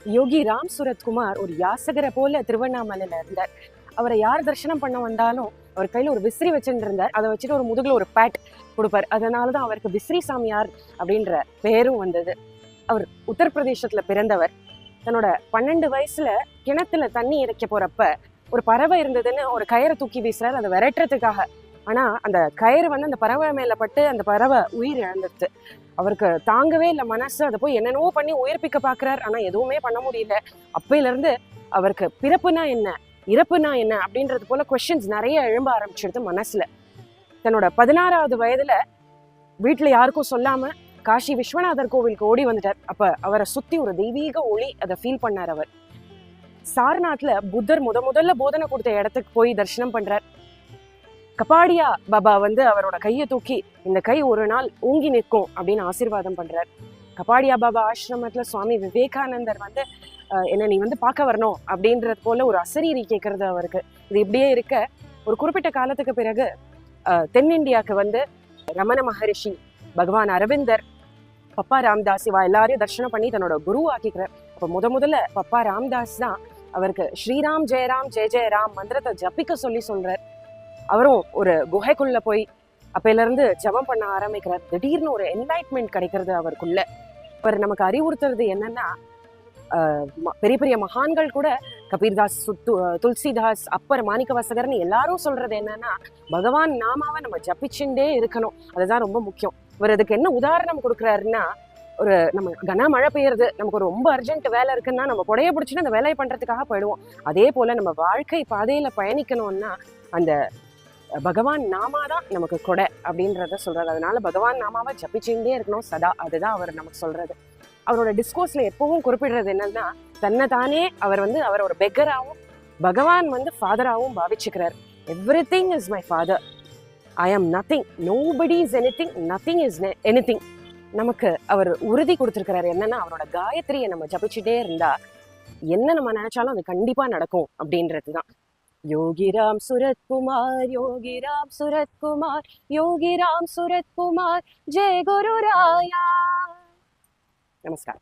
யோகி ராம் சுரத்குமார் ஒரு யாசகரை போல திருவண்ணாமலையில இருந்தார். அவரை யார் தரிசனம் பண்ண வந்தாலும் அவர் கையில ஒரு விசிறி வச்சுட்டு இருந்தார். அதை வச்சுட்டு ஒரு முதுகுல ஒரு பேட் கொடுப்பார். அதனாலதான் அவருக்கு விசிறி சாமியார் அப்படின்ற பேரும் வந்தது. அவர் உத்தரப்பிரதேசத்துல பிறந்தவர். தன்னோட 12 வயசுல கிணத்துல தண்ணி இறைக்க போறப்ப ஒரு பறவை இருந்ததுன்னு ஒரு கயிறை தூக்கி வீசுறாரு, அதை விரட்டுறதுக்காக. ஆனா அந்த கயிறு அந்த பறவை மேல பட்டு அந்த பறவை உயிர் இழந்துருது. அவருக்கு தாங்கவே இல்லை மனசு. அதை போய் என்னென்னவோ பண்ணி உயிர்ப்பிக்க பாக்குறாரு, ஆனா எதுவுமே பண்ண முடியல. அப்பையில இருந்து அவருக்கு பிறப்புனா என்ன, இறப்புனா என்ன அப்படின்றது போல கொஸ்டின்ஸ் நிறைய எழும்ப ஆரம்பிச்சிடுது மனசுல. தன்னோட 16வது வயதுல வீட்டுல யாருக்கும் சொல்லாம காஷி விஸ்வநாதர் கோவிலுக்கு ஓடி வந்துட்டார். அப்ப அவரை சுத்தி ஒரு தெய்வீக ஒளி அதை ஃபீல் பண்ணார். அவர் சார்நாத்ல புத்தர் முதல்ல போதனை கொடுத்த இடத்துக்கு போய் தரிசனம் பண்றார். கபாடியா பாபா அவரோட கையை தூக்கி இந்த கை ஒரு நாள் ஊங்கி நிற்கும் அப்படின்னு ஆசீர்வாதம் பண்றார். கபாடியா பாபா ஆசிரமத்துல சுவாமி விவேகானந்தர் என்ன நீ பார்க்க வரணும் அப்படின்றது போல ஒரு அசரீரி கேட்கறது அவருக்கு. இது இப்படியே இருக்க ஒரு குறிப்பிட்ட காலத்துக்கு பிறகு தென்னிந்தியாவுக்கு ரமண மகரிஷி, பகவான் அரவிந்தர், பப்பா ராம்தாஸ் இவா எல்லாரையும் தரிசனம் பண்ணி தன்னோட குரு ஆக்கிக்கிறார். அப்ப முதல்ல பப்பா ராம்தாஸ் தான் அவருக்கு ஸ்ரீராம் ஜெயராம் ஜெய ஜெயராம் மந்திரத்தை ஜபிக்க சொல்றார். அவரும் ஒரு குகைக்குள்ள போய் அப்பையில இருந்து ஜபம் பண்ண ஆரம்பிக்கிறார். திடீர்னு ஒரு என்லைட்மெண்ட் கிடைக்கிறது அவருக்குள்ள. அவர் நமக்கு அறிவுறுத்துறது என்னன்னா, பெரிய பெரிய மகான்கள் கூட கபீர்தாஸ், துளசிதாஸ், அப்பர், மாணிக்க வாசகர்னு எல்லாரும் சொல்றது என்னன்னா, பகவான் நாமாவை நம்ம ஜபிச்சுட்டே இருக்கணும், அதுதான் ரொம்ப முக்கியம். இவர் அதுக்கு என்ன உதாரணம் கொடுக்குறாருன்னா, ஒரு நம்ம கனமழை பெய்யுறது, நமக்கு ஒரு ரொம்ப அர்ஜென்ட் வேலை இருக்குன்னா நம்ம கொடையை பிடிச்சிட்டு அந்த வேலையை பண்றதுக்காக போயிடுவோம். அதே போல நம்ம வாழ்க்கை பாதையில பயணிக்கணும்னா அந்த பகவான் நாமாதான் நமக்கு கொடை அப்படின்றத சொல்றாரு. அதனால பகவான் நாமாவை ஜபிச்சுட்டே இருக்கணும் சதா. அதுதான் அவர் நமக்கு சொல்றது. அவரோட டிஸ்கோர்ஸ்ல எப்பவும் குறிப்பிடுறது என்னன்னா, தன்னை தானே அவர் அவர் ஒரு பெக்கராகவும் பகவான் ஃபாதராகவும் பாவிச்சுக்கிறார். எவ்ரிதிங் இஸ் மை ஃபாதர், ஐ ஆம் nothing, nobody is anything, nothing is anything. நமக்கு அவர் உறுதி கொடுத்திருக்கிறாரு. என்னன்னா, அவரோட காயத்ரியை நம்ம ஜபிச்சுட்டே இருந்தா என்ன நம்ம நினைச்சாலும் அது கண்டிப்பா நடக்கும் அப்படின்றதுதான். योगी राम सूरत कुमार, योगी राम सूरत कुमार, योगी राम सूरत कुमार, जय गुरु राया. नमस्कार.